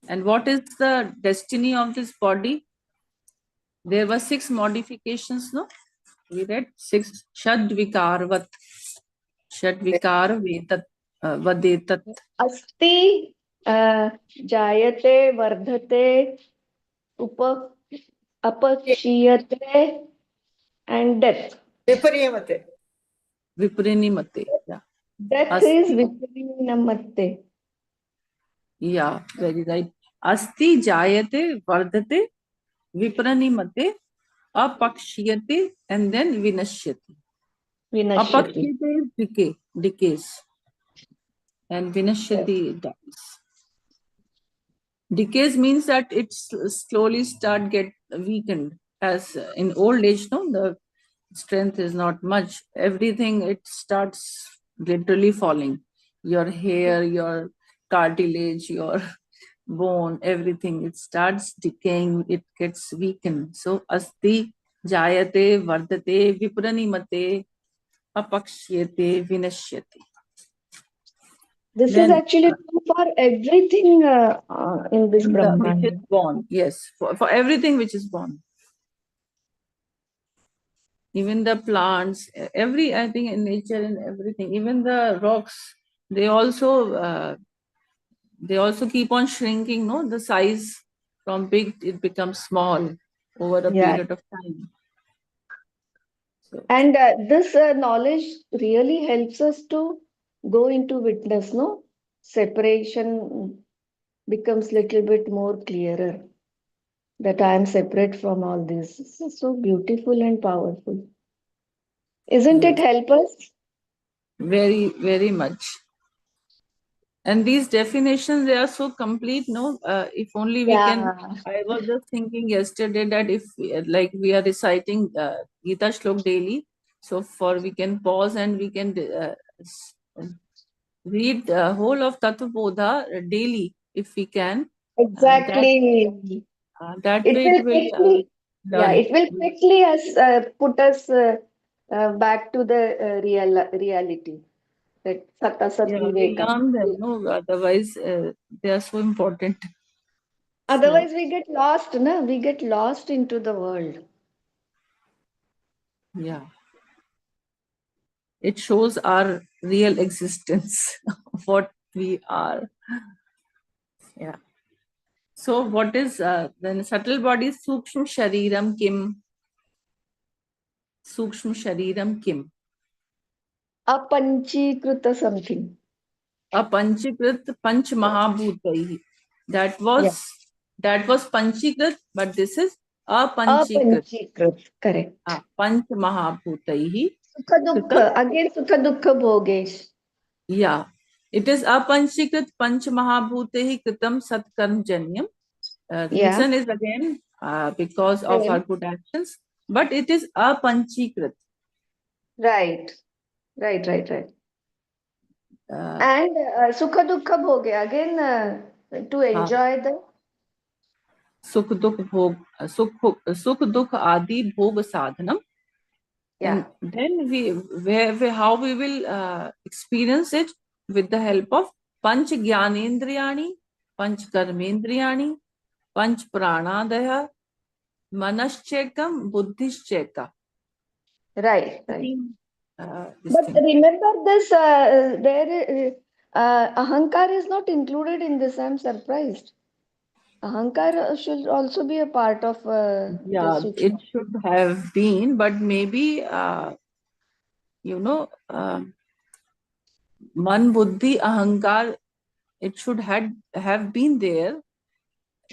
And what is the destiny of this body? There were 6 modifications, no? We read 6. Shadvikarvat. Shadvikar Vetat Vadetat. Asti Jayate Vardhate Apakshiyate and death. Viparyamate. Viprinimate. Yeah. Death is Viprinimate. Yeah, very right. Asti Jayate Vardhate Vipranimate Apakshiyate and then Vinashyati. Apakshiyate is decays. And Vinashyati dies. Decays means that it slowly get weakened. As in old age, no, the strength is not much. Everything, it starts literally falling. Your hair, your cartilage, your bone, everything, it starts decaying, it gets weakened. So asti jayate vardate vipranimate apakshyate vinashyati. This is actually true for everything in this Brahman. Which is born, yes, for everything which is born. Even the plants, I think in nature and everything, even the rocks, they also keep on shrinking, no? The size from big, it becomes small over a period of time. So, and this knowledge really helps us to go into witness, no? Separation becomes little bit more clearer, that I am separate from all this. This is so beautiful and powerful. Isn't it help us? very, very much. And these definitions, they are so complete, no? If only we can. I was just thinking yesterday that if we are reciting Gita Shlok daily, so we can pause and we can read the whole of Tattva bodha daily, if we can. Exactly. That way it will it will quickly put us back to the reality. That Satasat we Viveka. learn them, no? Otherwise, they are so important. Otherwise, we get lost, no? We get lost into the world. Yeah. It shows our real existence, what we are. Yeah. So what is then subtle body? Sukshma Shariram Kim. Sukshma Shariram Kim. Apanchikrita something. Apanchikrit Panch Mahabhutaihi. That was Panchikrit, but this is Apanchikrit. Apanchikrit, correct. Panch Mahabhutaihi. Sukha Dukkha, again Sukha Dukkha Bhogesh. Yeah. It is Apanchikrit Panch Mahabhutehi Kritam Satkarm Janyam. Reason is again because of our good actions, but it is Apanchikrit. Right. And Sukha Dukkha Bhoge, again to enjoy the Sukh Dukh Bhog, Sukh Dukh Adi Bhog Sadhanam. And then how we will experience it with the help of Panch Jnanendriyani, Panch Karmendriyani, Panch Pranadaya, Manaschekam, Buddhischeka. Right. This But thing. remember this, Ahankar is not included in this. I'm surprised. Ahankar should also be a part of the Yeah, Sukshma. it should have been, but maybe, Man, Buddhi, Ahankar, it should have been there.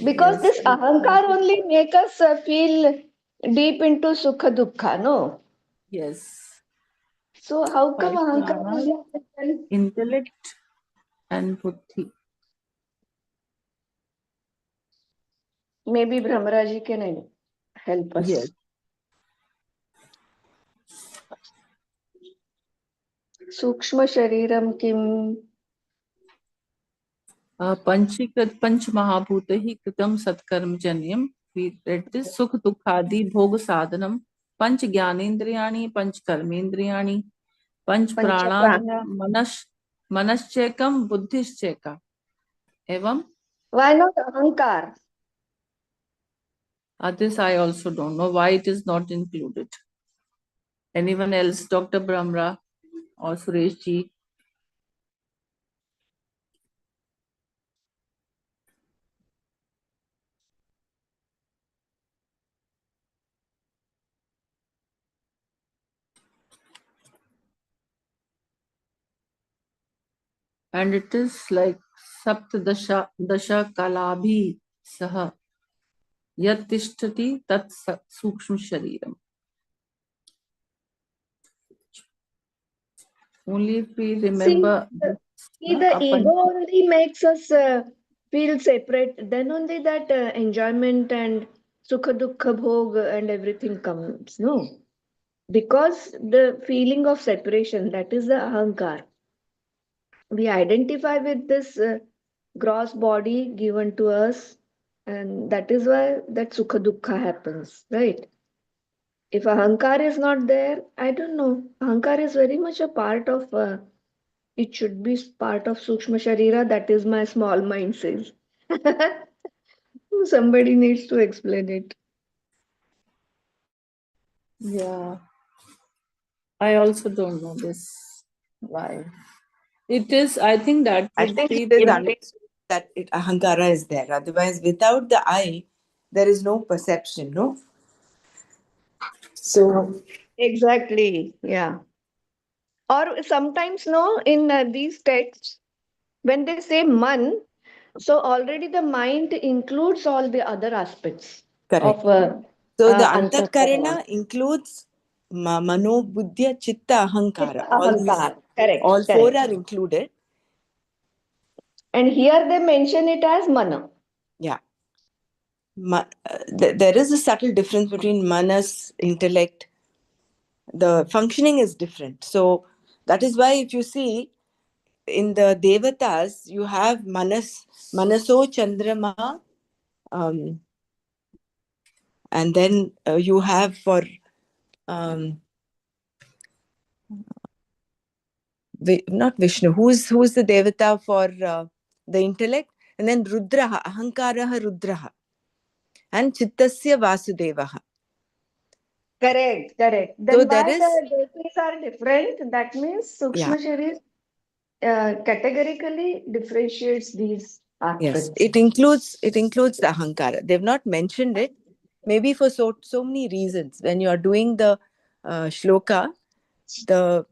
Because Yes. this Ahankar only make us feel deep into Sukha Dukkha, no? Yes. So how come Five Ahankar pranas, only happen? intellect and Buddhi. Maybe Brahmaraji can help us. Yes. Sukshma Shariram Kim. Panchikrit Panch Mahabhutehi Kritam Satkarm Janyam. We read this Sukh Dukhadi Bhog Sadhanam. Panch Jnanendriyani, Panch Karmendriyani, Panch Pranadaya, Manaschekam, Buddhischeka. Evam? Why not Ahankar? This I also don't know why it is not included. Anyone else? Dr. Brahmra or Suresh ji? And it is like Saptadasha Kalabhi Saha Yat Tishtati Tat Sukshma Shariram. Only if we remember See, the ego only makes us feel separate. Then only that enjoyment and sukha dukkha bhog and everything comes. No, because the feeling of separation, that is the ahankar. We identify with this gross body given to us, and that is why that sukha dukkha happens, right? If ahankar is not there, I don't know. Ahankar is very much a part of. It should be part of Sukshma Sharira. That is my small mind says. Somebody needs to explain it. Yeah. I also don't know this. Why? It is, I think that I would think be it is understood that Ahankara is there. Otherwise, without the I, there is no perception, no? So, Exactly. Yeah. Or sometimes, no, in these texts, when they say man, so already the mind includes all the other aspects correct. of So the Antakarana. Antakarana includes Mano, Buddhya, Chitta, Ahankara. Ahankar. All Correct. four Correct. are included. And here they mention it as mana. Yeah. There is a subtle difference between manas, intellect. The functioning is different. So that is why if you see in the Devatas, you have Manaso Chandrama, and then you have for not Vishnu, who's the Devata for the intellect, and then Rudraha, Ahankaraha Rudraha, and Chittasya Vasudevaha. Correct. So Then there why is, the devotees are different? That means Sukshma Sharir categorically differentiates these yes, aspects. it includes the Ahankara. They've not mentioned it, maybe for so many reasons. When you are doing the shloka, the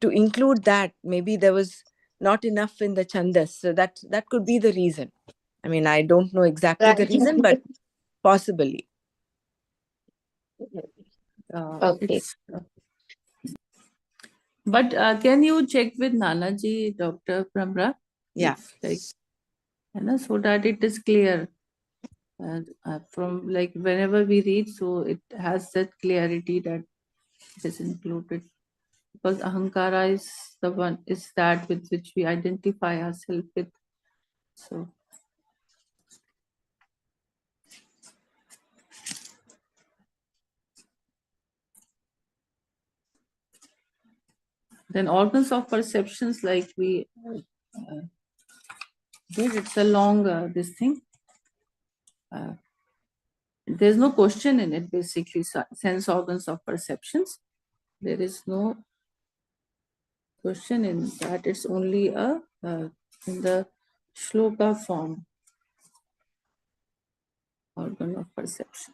to include that, maybe there was not enough in the chandas. So that could be the reason. I mean, I don't know exactly the Right. reason, but possibly. Okay. But can you check with Nanaji, Dr. Pramra? Yeah. So that it is clear. From like whenever we read, so it has that clarity that it is included. Because ahankara is the one, is that with which we identify ourselves with. So then organs of perceptions, like we did, it's a long this thing. There's no question in it, basically. Sense organs of perceptions, there is no question in that. It's only a in the shloka form, organ of perception.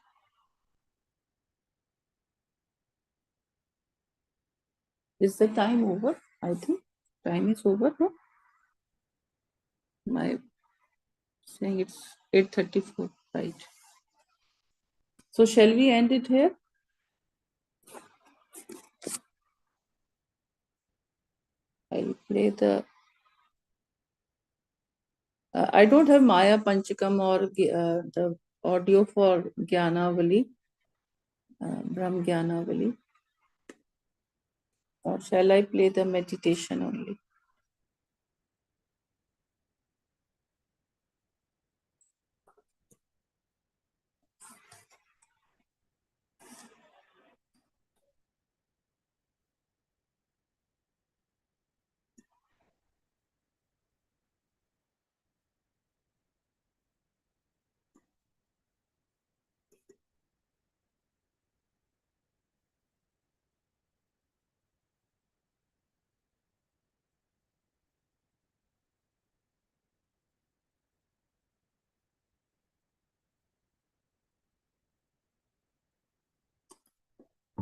Is the time over? I think time is over, no? My saying it's 8:34, right? So shall we end it here? I'll play the. I don't have Maya Panchakam or the audio for Gyanavali, Brahm Gyanavali. Or shall I play the meditation only?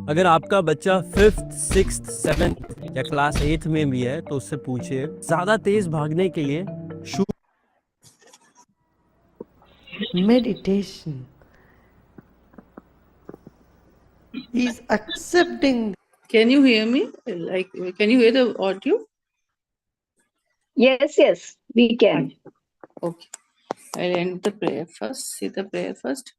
अगर आपका बच्चा 5th, 6th, 7th या class 8th में भी है तो उससे पूछिए ज्यादा तेज भागने के लिए meditation is accepting. Can you hear me? Like, can you hear the audio? Yes, we can. Okay. I'll end the prayer first. See the prayer first.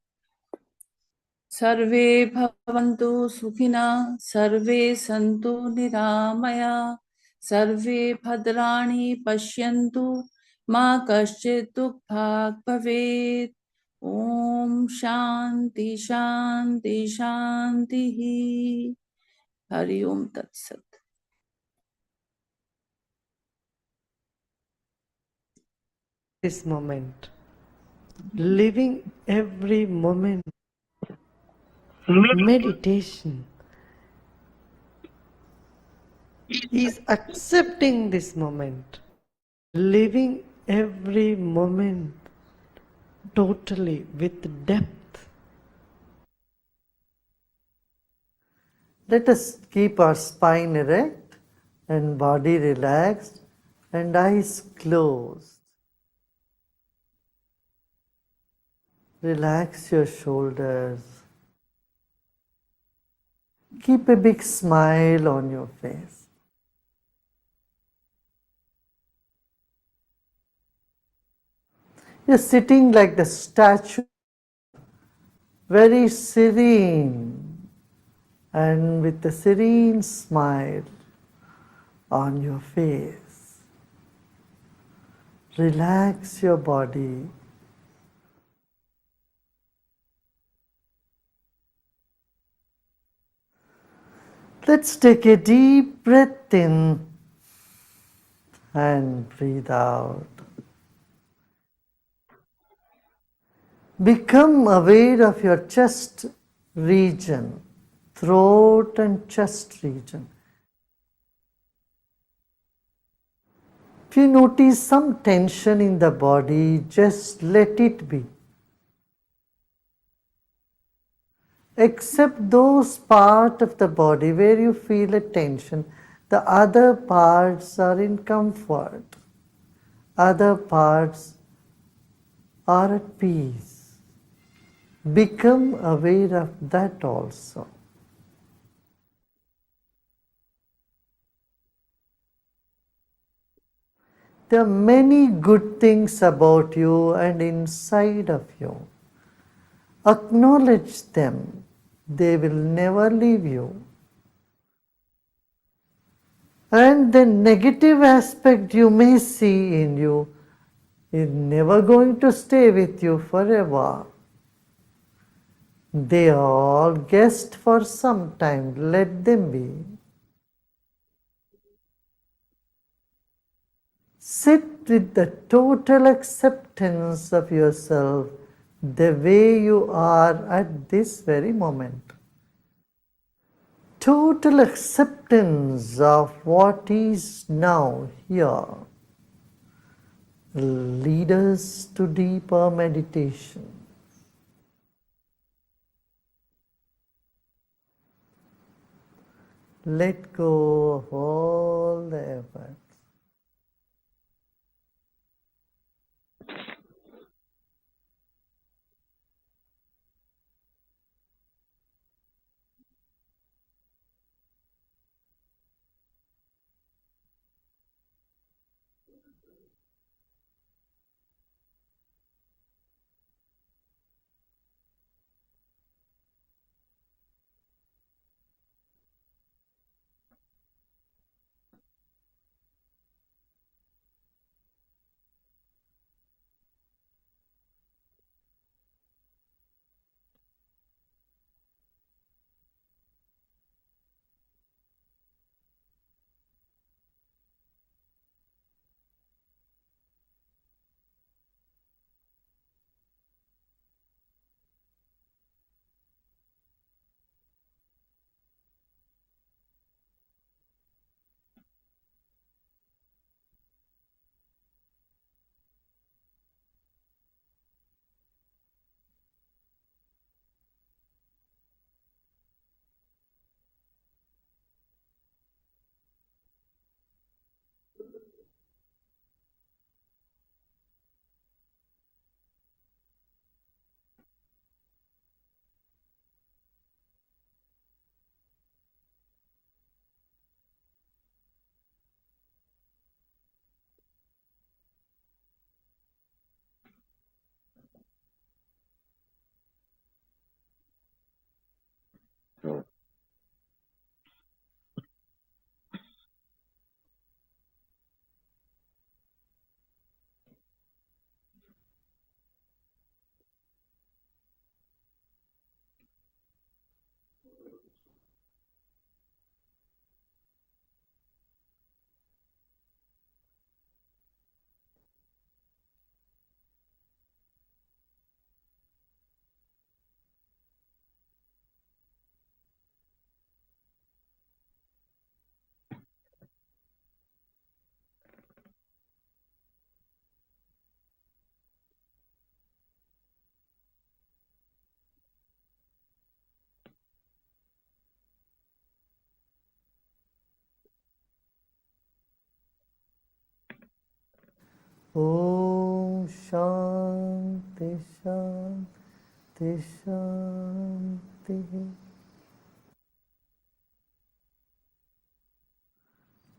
सर्वे भवन्तु सुखिनः, सर्वे सन्तु निरामया, सर्वे भद्राणि पश्यन्तु, मा कश्चित् दुःखभाग् भवेत्. ॐ शान्ति शान्ति शान्तिः. हरि ओम तत्सत्. This moment, living every moment. Meditation is accepting this moment, living every moment totally with depth. Let us keep our spine erect and body relaxed and eyes closed. Relax your shoulders. Keep a big smile on your face. You're sitting like the statue, very serene, and with a serene smile on your face. Relax your body. Let's take a deep breath in and breathe out. Become aware of your chest region, throat and chest region. If you notice some tension in the body, just let it be. Accept those parts of the body where you feel a tension The other parts are in comfort. Other parts are at peace. Become aware of that also. There are many good things about you and inside of you. Acknowledge them. They will never leave you. And the negative aspect you may see in you is never going to stay with you forever. They are all guests for some time. Let them be. Sit with the total acceptance of yourself the way you are at this very moment. Total acceptance of what is now here will lead us to deeper meditation. Let go of all the efforts. Om Shanti Shanti Shanti.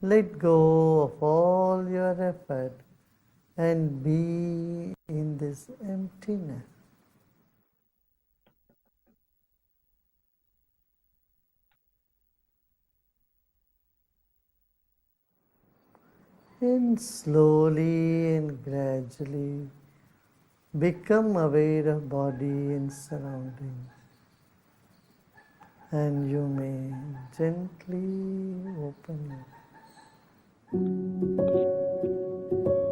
Let go of all your effort and be in this emptiness. And slowly and gradually become aware of body and surroundings. And you may gently open your eyes.